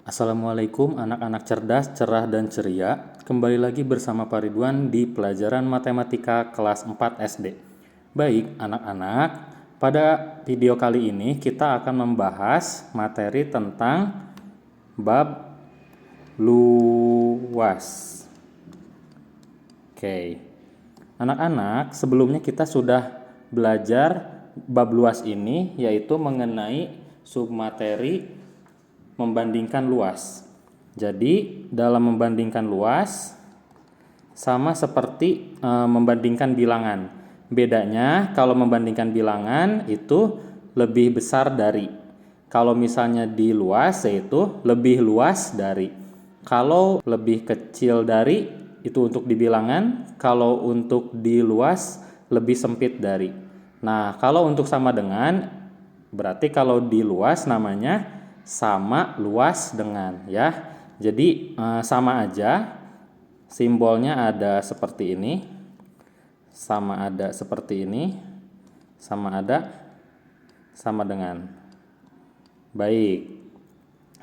Assalamualaikum anak-anak cerdas, cerah, dan ceria. Kembali lagi bersama Pak Ridwan di pelajaran matematika kelas 4 SD. Baik, anak-anak, pada video kali ini kita akan membahas materi tentang bab luas. Oke. Anak-anak, sebelumnya kita sudah belajar bab luas ini, yaitu mengenai submateri membandingkan luas. Jadi dalam membandingkan luas sama seperti membandingkan bilangan. Bedanya kalau membandingkan bilangan itu lebih besar dari. Kalau misalnya di luas yaitu lebih luas dari. Kalau lebih kecil dari itu untuk di bilangan, kalau untuk di luas lebih sempit dari. Nah, kalau untuk sama dengan berarti kalau di luas namanya sama luas dengan, ya. Jadi sama aja, simbolnya ada seperti ini, sama ada seperti ini, sama ada, sama dengan. Baik,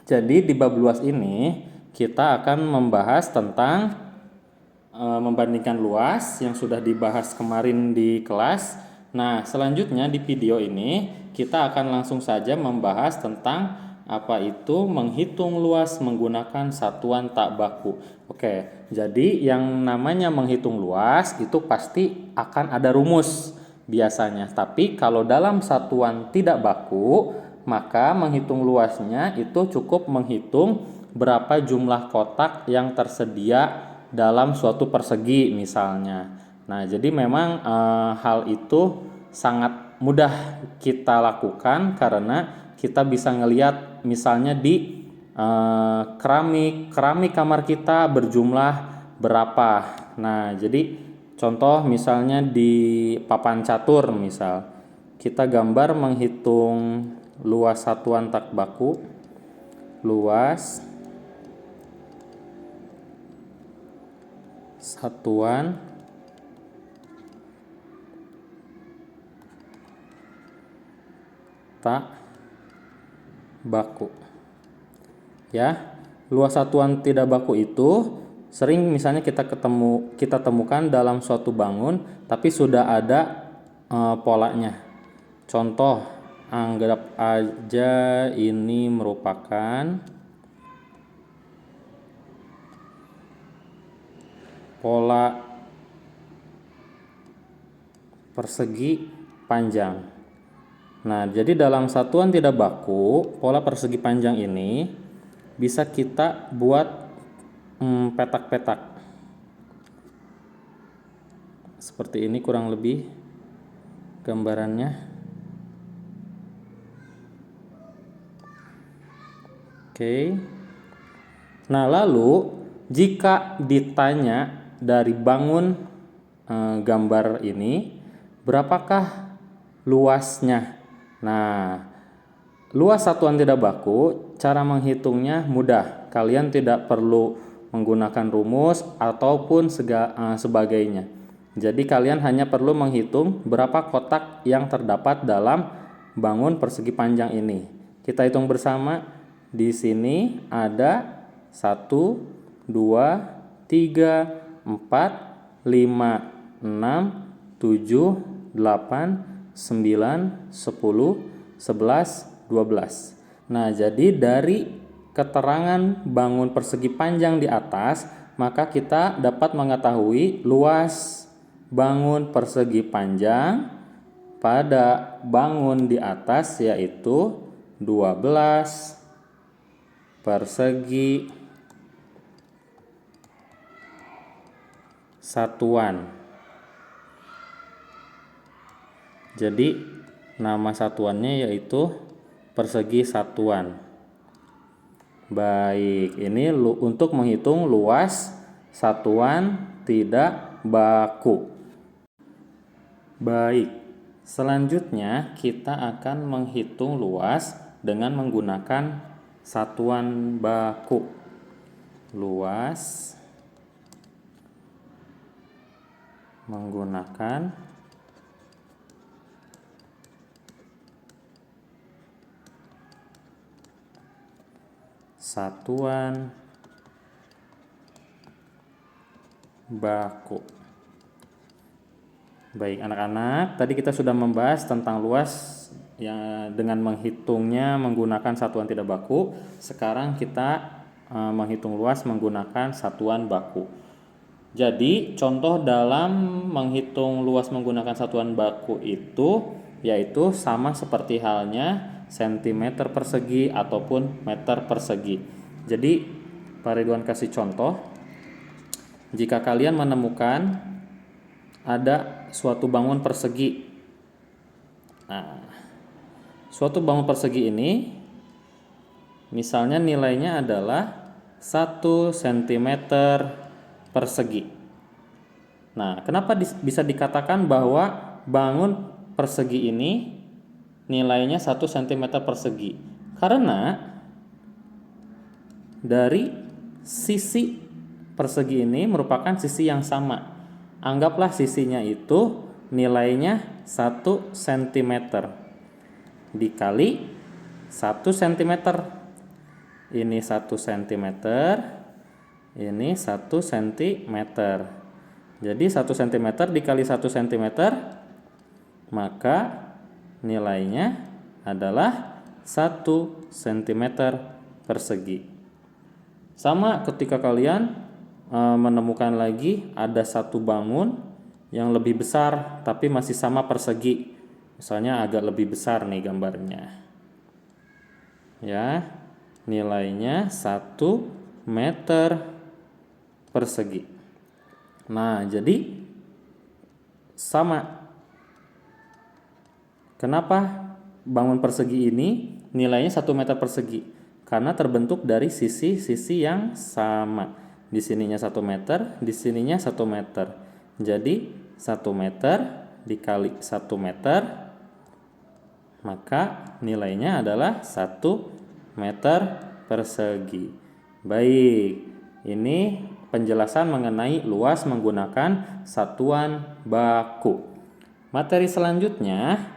jadi di bab luas ini kita akan membahas tentang membandingkan luas yang sudah dibahas kemarin di kelas. Nah, selanjutnya di video ini kita akan langsung saja membahas tentang apa itu menghitung luas menggunakan satuan tak baku. Oke, jadi yang namanya menghitung luas itu pasti akan ada rumus biasanya. Tapi kalau dalam satuan tidak baku, maka menghitung luasnya itu cukup menghitung berapa jumlah kotak yang tersedia dalam suatu persegi misalnya. Nah, jadi memang hal itu sangat mudah kita lakukan karena kita bisa ngelihat misalnya di keramik kamar kita berjumlah berapa. Nah, jadi contoh misalnya di papan catur misal, kita gambar menghitung luas satuan tak baku, luas satuan tak baku. Ya, luas satuan tidak baku itu sering misalnya kita temukan dalam suatu bangun tapi sudah ada polanya. Contoh, anggap aja ini merupakan pola persegi panjang. Nah, jadi dalam satuan tidak baku, pola persegi panjang ini bisa kita buat petak-petak. Seperti ini kurang lebih gambarannya. Oke. Nah, lalu jika ditanya dari bangun gambar ini, berapakah luasnya? Nah, luas satuan tidak baku, cara menghitungnya mudah. Kalian tidak perlu menggunakan rumus ataupun sebagainya. Jadi kalian hanya perlu menghitung berapa kotak yang terdapat dalam bangun persegi panjang ini. Kita hitung bersama. Di sini ada 1, 2, 3, 4, 5, 6, 7, 8, 9, 10, 11, 12. Nah, jadi dari keterangan bangun persegi panjang di atas, maka kita dapat mengetahui luas bangun persegi panjang pada bangun di atas yaitu 12 persegi satuan. Jadi nama satuannya yaitu persegi satuan. Baik, ini untuk menghitung luas satuan tidak baku. Baik, selanjutnya kita akan menghitung luas dengan menggunakan satuan baku. Luas menggunakan satuan baku. Baik anak-anak, tadi kita sudah membahas tentang luas yang dengan menghitungnya menggunakan satuan tidak baku. Sekarang kita menghitung luas menggunakan satuan baku. Jadi contoh dalam menghitung luas menggunakan satuan baku itu yaitu sama seperti halnya sentimeter persegi ataupun meter persegi. Jadi Pak Ridwan kasih contoh, jika kalian menemukan ada suatu bangun persegi. Nah, suatu bangun persegi ini misalnya nilainya adalah 1 cm persegi. Nah, kenapa bisa dikatakan bahwa bangun persegi ini nilainya 1 cm persegi? Karena dari sisi persegi ini merupakan sisi yang sama. Anggaplah sisinya itu nilainya 1 cm dikali 1 cm. Ini 1 cm, ini 1 cm. Jadi 1 cm dikali 1 cm, maka nilainya adalah 1 cm persegi. Sama ketika kalian menemukan lagi ada satu bangun yang lebih besar tapi masih sama persegi. Misalnya agak lebih besar nih gambarnya. Ya, nilainya 1 meter persegi. Nah, jadi sama. Kenapa bangun persegi ini nilainya 1 meter persegi? Karena terbentuk dari sisi-sisi yang sama. Di sininya 1 meter, di sininya 1 meter. Jadi 1 meter dikali 1 meter, maka nilainya adalah 1 meter persegi. Baik, ini penjelasan mengenai luas menggunakan satuan baku. Materi selanjutnya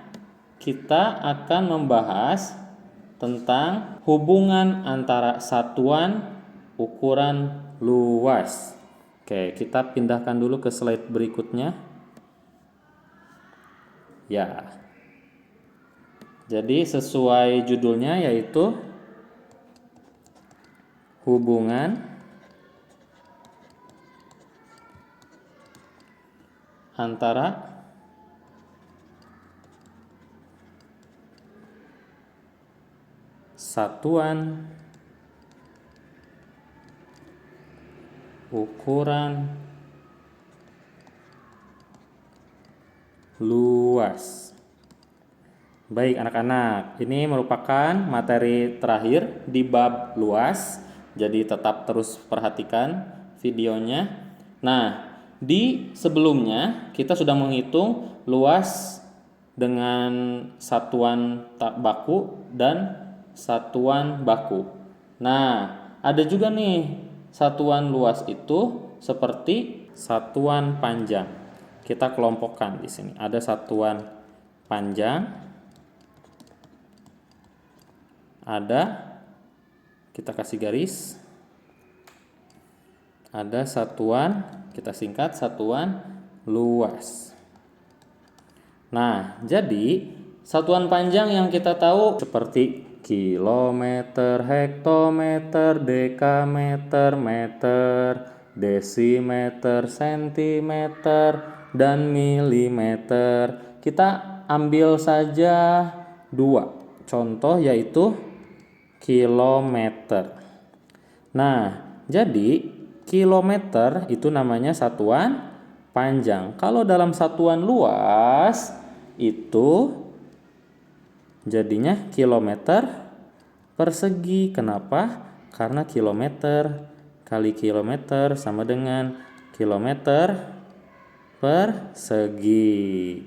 kita akan membahas tentang hubungan antara satuan ukuran luas. Oke, kita pindahkan dulu ke slide berikutnya. Ya. Jadi sesuai judulnya yaitu hubungan antara satuan ukuran luas. Baik anak-anak, ini merupakan materi terakhir di bab luas. Jadi tetap terus perhatikan videonya. Nah, di sebelumnya kita sudah menghitung luas dengan satuan baku dan satuan baku. Nah, ada juga nih satuan luas itu seperti satuan panjang. Kita kelompokkan di sini. Ada satuan panjang, ada, kita kasih garis, ada satuan, kita singkat satuan luas. Nah, jadi satuan panjang yang kita tahu seperti kilometer, hektometer, dekameter, meter, desimeter, sentimeter, dan milimeter. Kita ambil saja 2 contoh yaitu kilometer. Nah, jadi kilometer itu namanya satuan panjang. Kalau dalam satuan luas itu jadinya kilometer persegi. Kenapa? Karena kilometer kali kilometer sama dengan kilometer persegi.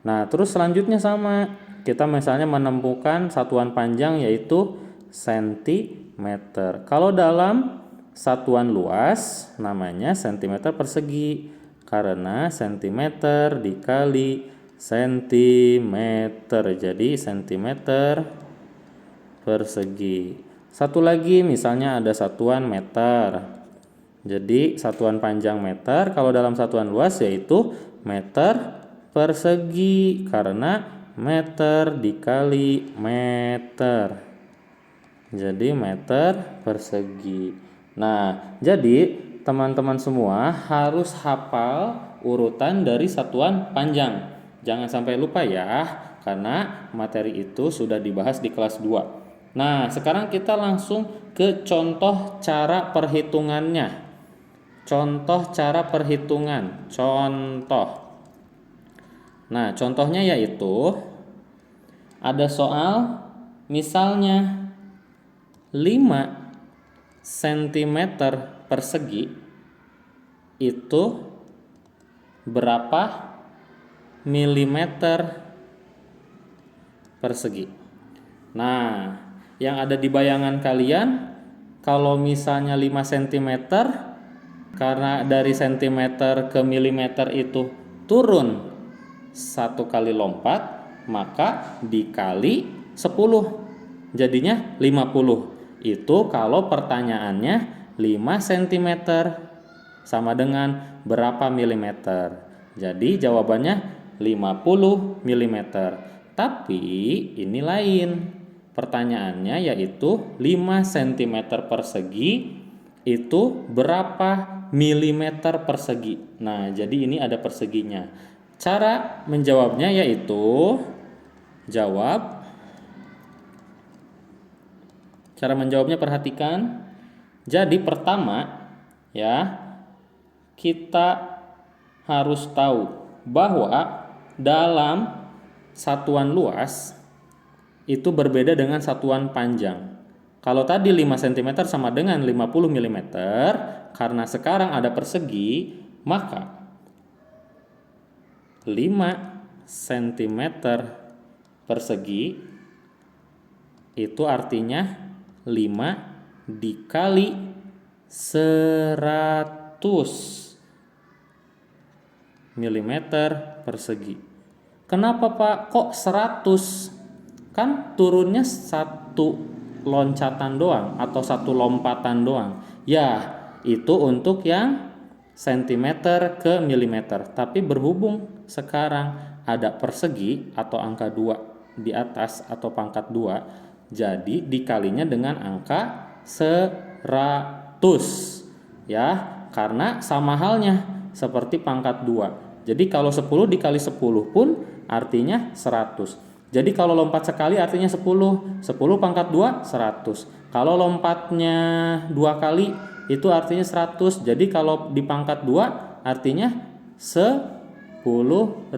Nah, terus selanjutnya sama. Kita misalnya menemukan satuan panjang yaitu sentimeter. Kalau dalam satuan luas namanya sentimeter persegi karena sentimeter dikali sentimeter, jadi sentimeter persegi. Satu lagi misalnya ada satuan meter. Jadi satuan panjang meter, kalau dalam satuan luas yaitu meter persegi, karena meter dikali meter. Jadi meter persegi. Nah, jadi teman-teman semua harus hafal urutan dari satuan panjang. Jangan sampai lupa ya, karena materi itu sudah dibahas di kelas 2. Nah, sekarang kita langsung ke contoh cara perhitungannya. Contoh cara perhitungan. Contoh. Nah, contohnya yaitu ada soal misalnya 5 cm persegi itu berapa milimeter persegi. Nah, yang ada di bayangan kalian, kalau misalnya 5 cm, karena dari cm ke milimeter itu turun 1 kali lompat, maka dikali 10, jadinya 50. Itu kalau pertanyaannya 5 cm sama dengan berapa milimeter. Jadi jawabannya 50 milimeter. Tapi ini lain. Pertanyaannya yaitu 5 cm persegi itu berapa milimeter persegi. Nah, jadi ini ada perseginya. Cara menjawabnya yaitu Cara menjawabnya perhatikan. Jadi pertama ya, kita harus tahu bahwa dalam satuan luas itu berbeda dengan satuan panjang. Kalau tadi 5 cm sama dengan 50 mm, karena sekarang ada persegi, maka 5 cm persegi itu artinya 5 dikali 100 mm persegi. Kenapa Pak? Kok 100? Kan turunnya satu loncatan doang atau satu lompatan doang. Ya, itu untuk yang sentimeter ke milimeter. Tapi berhubung sekarang ada persegi atau angka 2 di atas atau pangkat 2, jadi dikalinya dengan angka 100 ya, karena sama halnya seperti pangkat 2. Jadi kalau 10 dikali 10 pun artinya 100. Jadi kalau lompat sekali artinya 10. 10 pangkat 2 100. Kalau lompatnya 2 kali itu artinya 100. Jadi kalau di pangkat 2 artinya 10.000.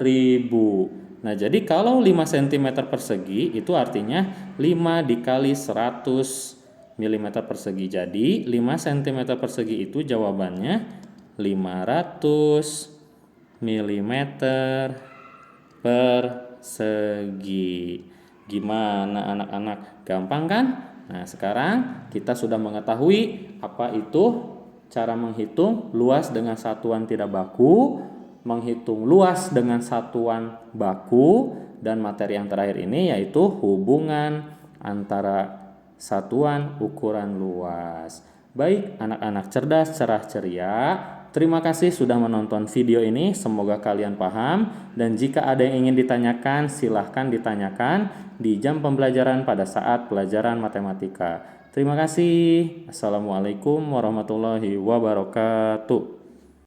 Nah, jadi kalau 5 cm persegi itu artinya 5 dikali 100 mm persegi. Jadi 5 cm persegi itu jawabannya 500 mm persegi. Gimana anak-anak? Gampang kan? Nah, sekarang kita sudah mengetahui apa itu cara menghitung luas dengan satuan tidak baku, menghitung luas dengan satuan baku, dan materi yang terakhir ini yaitu hubungan antara satuan ukuran luas. Baik, anak-anak cerdas, cerah ceria, terima kasih sudah menonton video ini. Semoga kalian paham, dan jika ada yang ingin ditanyakan, silahkan ditanyakan di jam pembelajaran pada saat pelajaran matematika. Terima kasih. Assalamualaikum warahmatullahi wabarakatuh.